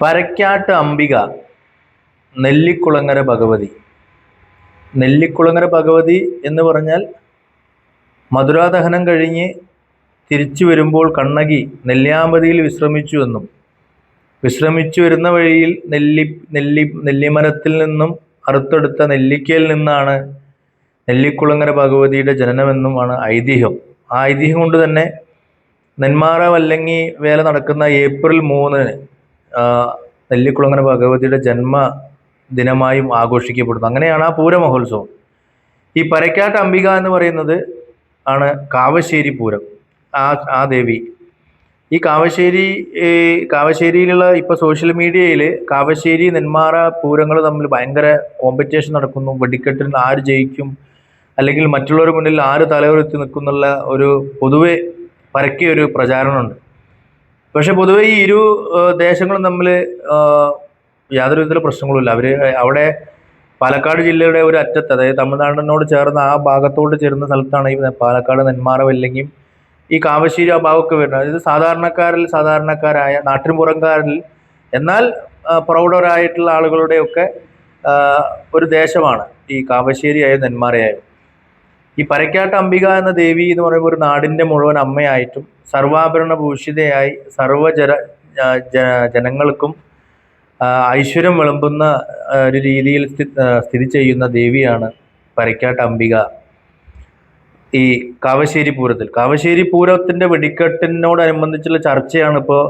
പരക്കാട്ട് അംബിക, നെല്ലിക്കുളങ്ങര ഭഗവതി. നെല്ലിക്കുളങ്ങര ഭഗവതി എന്ന് പറഞ്ഞാൽ മധുരാദഹനം കഴിഞ്ഞ് തിരിച്ചു വരുമ്പോൾ കണ്ണകി നെല്ലിയാമ്പതിയിൽ വിശ്രമിച്ചു എന്നും വിശ്രമിച്ചു വരുന്ന വഴിയിൽ നെല്ലിമരത്തിൽ നിന്നും അറുത്തെടുത്ത നെല്ലിക്കയിൽ നിന്നാണ് നെല്ലിക്കുളങ്ങര ഭഗവതിയുടെ ജനനമെന്നുമാണ് ഐതിഹ്യം. ആ ഐതിഹ്യം കൊണ്ട് തന്നെ നെന്മാറ വല്ലങ്ങി വേല നടക്കുന്ന ഏപ്രിൽ 3-ന് നെല്ലിക്കുളങ്ങര ഭഗവതിയുടെ ജന്മദിനമായും ആഘോഷിക്കപ്പെടുന്നു. അങ്ങനെയാണ് ആ പൂരമഹോത്സവം. ഈ പരക്കാട്ട് അംബിക എന്ന് പറയുന്നത് ആണ് കാവശ്ശേരി പൂരം. ആ ദേവി ഈ കാവശ്ശേരിയിലുള്ള ഇപ്പോൾ സോഷ്യൽ മീഡിയയിൽ കാവശ്ശേരി നെന്മാറ പൂരങ്ങൾ തമ്മിൽ ഭയങ്കര കോമ്പറ്റീഷൻ നടക്കുന്നു. വെടിക്കെട്ടിൽ ആര് ജയിക്കും, അല്ലെങ്കിൽ മറ്റുള്ളവർ മുന്നിൽ ആര് തലയുയർത്തി നിൽക്കുന്നുള്ള ഒരു പൊതുവെ പരക്കെ ഒരു പ്രചാരണമുണ്ട്. പക്ഷെ പൊതുവെ ഈ ഇരു ദേശങ്ങളും തമ്മിൽ യാതൊരു വിധത്തിലുള്ള പ്രശ്നങ്ങളുമില്ല. അവിടെ പാലക്കാട് ജില്ലയുടെ ഒരു അറ്റത്ത്, അതായത് തമിഴ്നാടിനോട് ചേർന്ന ആ ഭാഗത്തോട് ചേരുന്ന സ്ഥലത്താണ് ഈ പാലക്കാട് നെന്മാറ വല്ലങ്ങിയും ഈ കാവശ്ശേരി ആ ഭാഗമൊക്കെ വരുന്നത്. അതായത് സാധാരണക്കാരായ നാട്ടിൻപുറക്കാരിൽ എന്നാൽ പ്രൗഢരായിട്ടുള്ള ആളുകളുടെയൊക്കെ ഒരു ദേശമാണ് ഈ കാവശ്ശേരിയായ നെന്മാറയായും. ഈ പരക്കാട്ട് അംബിക എന്ന ദേവി എന്ന് പറയുമ്പോൾ ഒരു നാടിന്റെ മുഴുവൻ അമ്മയായിട്ടും സർവാഭരണ ഭൂഷിതയായി ജനങ്ങൾക്കും ഐശ്വര്യം വിളമ്പുന്ന ഒരു രീതിയിൽ സ്ഥിതി ചെയ്യുന്ന ദേവിയാണ് പരക്കാട്ട് അംബിക. ഈ കാവശ്ശേരി പൂരത്തിന്റെ വെടിക്കെട്ടിനോടനുബന്ധിച്ചുള്ള ചർച്ചയാണ് ഇപ്പോൾ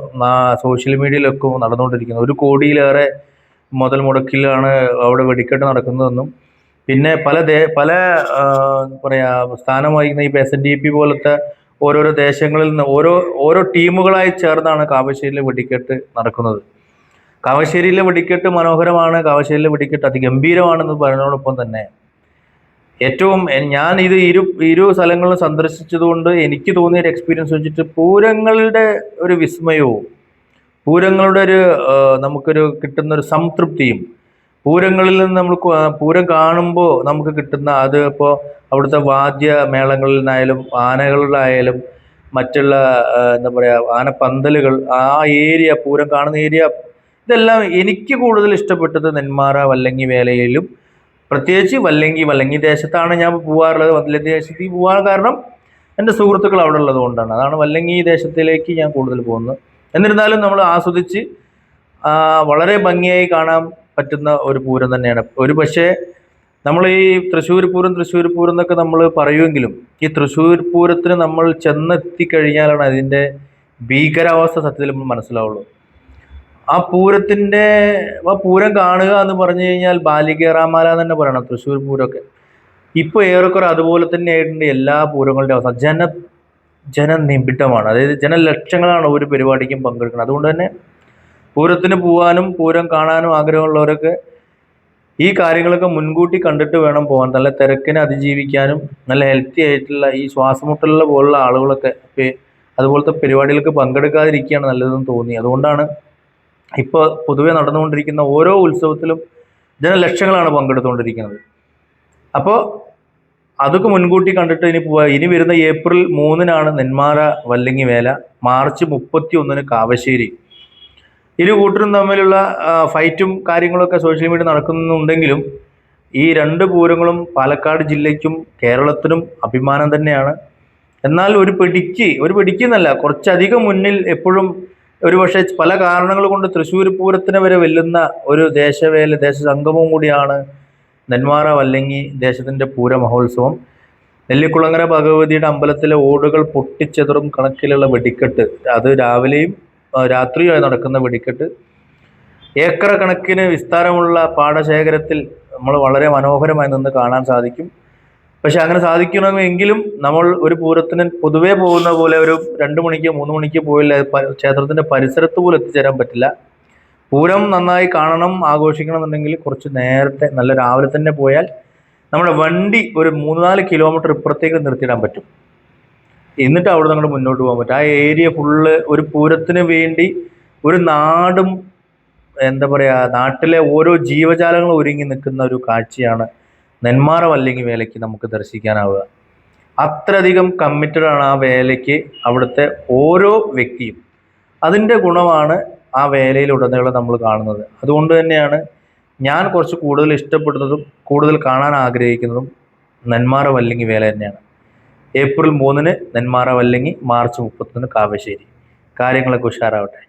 സോഷ്യൽ മീഡിയയിലൊക്കെ നടന്നുകൊണ്ടിരിക്കുന്നത്. 1 കോടിയിലേറെ മുതൽ മുടക്കിലാണ് അവിടെ വെടിക്കെട്ട് നടക്കുന്നതെന്നും പിന്നെ പല പറയാ സ്ഥാനം വഹിക്കുന്ന ഈ SNDP പോലത്തെ ഓരോരോ ദേശങ്ങളിൽ നിന്ന് ഓരോ ടീമുകളായി ചേർന്നാണ് കാവശ്ശേരിയിലെ വെടിക്കെട്ട് നടക്കുന്നത്. കാവശ്ശേരിയിലെ വെടിക്കെട്ട് മനോഹരമാണ്, കാവശ്ശേരിയിലെ വെടിക്കെട്ട് അതിഗംഭീരമാണെന്ന് പറയുന്നതോടൊപ്പം തന്നെ ഏറ്റവും ഞാൻ ഇരു സ്ഥലങ്ങളും സന്ദർശിച്ചതുകൊണ്ട് എനിക്ക് തോന്നിയ ഒരു എക്സ്പീരിയൻസ് വെച്ചിട്ട് പൂരങ്ങളുടെ ഒരു വിസ്മയവും പൂരങ്ങളുടെ ഒരു നമുക്കൊരു കിട്ടുന്ന ഒരു സംതൃപ്തിയും പൂരങ്ങളിൽ നിന്ന് നമ്മൾ പൂരം കാണുമ്പോൾ നമുക്ക് കിട്ടുന്ന അത് ഇപ്പോൾ അവിടുത്തെ വാദ്യമേളങ്ങളിൽ നിന്നായാലും ആനകളിലായാലും മറ്റുള്ള എന്താ പറയുക ആനപ്പന്തലുകൾ, ആ ഏരിയ, പൂരം കാണുന്ന ഏരിയ, ഇതെല്ലാം എനിക്ക് കൂടുതൽ ഇഷ്ടപ്പെട്ടത് നെന്മാറ വല്ലങ്ങി വേലയിലും പ്രത്യേകിച്ച് വല്ലങ്ങി ദേശത്താണ് ഞാൻ പോകാറുള്ളത്. വല്ലങ്ങി ദേശത്ത് പോകാൻ കാരണം എൻ്റെ സുഹൃത്തുക്കൾ അവിടെ ഉള്ളത് കൊണ്ടാണ്. അതാണ് വല്ലങ്ങി ദേശത്തിലേക്ക് ഞാൻ കൂടുതൽ പോകുന്നത്. എന്നിരുന്നാലും നമ്മൾ ആസ്വദിച്ച് വളരെ ഭംഗിയായി കാണാൻ പറ്റുന്ന ഒരു പൂരം തന്നെയാണ്. ഒരു പക്ഷേ നമ്മൾ ഈ തൃശ്ശൂർ പൂരം എന്നൊക്കെ നമ്മൾ പറയുമെങ്കിലും ഈ തൃശ്ശൂർ പൂരത്തിന് നമ്മൾ ചെന്നെത്തിക്കഴിഞ്ഞാലാണ് അതിൻ്റെ ഭീകരാവസ്ഥ സത്യത്തിൽ നമ്മൾ മനസ്സിലാവുള്ളൂ. ആ പൂരം കാണുക എന്ന് പറഞ്ഞു കഴിഞ്ഞാൽ ബാലികേറാമാല എന്ന് തന്നെ പറയണം തൃശ്ശൂർ പൂരമൊക്കെ. ഇപ്പൊ ഏറെക്കുറെ അതുപോലെ തന്നെ ആയിട്ടുണ്ട് എല്ലാ പൂരങ്ങളുടെ അവസ്ഥ. ജനനിബിഡമാണ്, അതായത് ജനലക്ഷങ്ങളാണ് ഒരു പരിപാടിക്കും പങ്കെടുക്കുന്നത്. അതുകൊണ്ട് തന്നെ പൂരത്തിന് പോകാനും പൂരം കാണാനും ആഗ്രഹമുള്ളവരൊക്കെ ഈ കാര്യങ്ങളൊക്കെ മുൻകൂട്ടി കണ്ടിട്ട് വേണം പോകാൻ. നല്ല തിരക്കിനെ അതിജീവിക്കാനും നല്ല ഹെൽത്തി ആയിട്ടുള്ള ഈ ശ്വാസമുട്ടലുള്ള പോലുള്ള ആളുകളൊക്കെ അതുപോലത്തെ പരിപാടികൾക്ക് പങ്കെടുക്കാതിരിക്കുകയാണ് നല്ലതെന്ന് തോന്നി. അതുകൊണ്ടാണ് ഇപ്പോൾ പൊതുവെ നടന്നുകൊണ്ടിരിക്കുന്ന ഓരോ ഉത്സവത്തിലും ജനലക്ഷങ്ങളാണ് പങ്കെടുത്തുകൊണ്ടിരിക്കുന്നത്. അപ്പോൾ അതൊക്കെ മുൻകൂട്ടി കണ്ടിട്ട് ഇനി പോവുക. ഇനി വരുന്ന ഏപ്രിൽ 3-നാണ് നെന്മാറ വല്ലങ്ങി വേല, മാർച്ച് 31-ന് കാവശ്ശേരി. ഇരു കൂട്ടരും തമ്മിലുള്ള ഫൈറ്റും കാര്യങ്ങളൊക്കെ സോഷ്യൽ മീഡിയ നടക്കുന്നുണ്ടെങ്കിലും ഈ 2 പൂരങ്ങളും പാലക്കാട് ജില്ലയ്ക്കും കേരളത്തിനും അഭിമാനം തന്നെയാണ്. എന്നാൽ ഒരു പിടിക്കുന്നല്ല, കുറച്ചധികം മുന്നിൽ എപ്പോഴും ഒരുപക്ഷെ പല കാരണങ്ങൾ കൊണ്ട് തൃശ്ശൂർ പൂരത്തിനെ വരെ വെല്ലുന്ന ഒരു ദേശസംഗമവും കൂടിയാണ് നെന്മാറ വല്ലങ്ങി ദേശത്തിൻ്റെ പൂരമഹോത്സവം. നെല്ലിക്കുളങ്ങര ഭഗവതിയുടെ അമ്പലത്തിലെ ഓടുകൾ പൊട്ടിച്ചെതറും കണക്കിലുള്ള വെടിക്കെട്ട്, അത് രാവിലെയും രാത്രിയുമായി നടക്കുന്ന വെടിക്കെട്ട്, ഏക്കർ കണക്കിന് വിസ്താരമുള്ള പാടശേഖരത്തിൽ നമ്മൾ വളരെ മനോഹരമായി നിന്ന് കാണാൻ സാധിക്കും. പക്ഷെ അങ്ങനെ സാധിക്കണമെങ്കിലും നമ്മൾ ഒരു പൂരത്തിന് പൊതുവേ പോകുന്ന പോലെ ഒരു 2 മണിക്ക് 3 മണിക്ക് പോയില്ല ക്ഷേത്രത്തിന്റെ പരിസരത്ത് പോലും എത്തിച്ചേരാൻ പറ്റില്ല. പൂരം നന്നായി കാണണം, ആഘോഷിക്കണം എന്നുണ്ടെങ്കിൽ കുറച്ച് നേരത്തെ നല്ല രാവിലെ തന്നെ പോയാൽ നമ്മുടെ വണ്ടി ഒരു 3-4 കിലോമീറ്റർ ഇപ്പുറത്തേക്ക് നിർത്തിയിടാൻ പറ്റും. എന്നിട്ട് അവിടെ നിന്ന് മുന്നോട്ട് പോകാൻ പറ്റും. ആ ഏരിയ ഫുള്ള് ഒരു പൂരത്തിന് വേണ്ടി ഒരു നാടും എന്താ പറയുക, നാട്ടിലെ ഓരോ ജീവജാലങ്ങളും ഒരുങ്ങി നിൽക്കുന്ന ഒരു കാഴ്ചയാണ് നെന്മാറ വല്ലങ്ങി വേലയ്ക്ക് നമുക്ക് ദർശിക്കാനാവുക. അത്രയധികം കമ്മിറ്റഡ് ആണ് ആ വേലയ്ക്ക് അവിടുത്തെ ഓരോ വ്യക്തിയും. അതിൻ്റെ ഗുണമാണ് ആ വേലയിലുടനീളം നമ്മൾ കാണുന്നത്. അതുകൊണ്ട് തന്നെയാണ് ഞാൻ കുറച്ച് കൂടുതൽ ഇഷ്ടപ്പെടുന്നതും കൂടുതൽ കാണാൻ ആഗ്രഹിക്കുന്നതും നെന്മാറ വല്ലങ്ങി വേല തന്നെയാണ്. ഏപ്രിൽ 3-ന് നെന്മാറ വല്ലങ്ങി, മാർച്ച് 31-ന് കാവശ്ശേരി. കാര്യങ്ങളൊക്കെ ഉഷാറാവട്ടെ.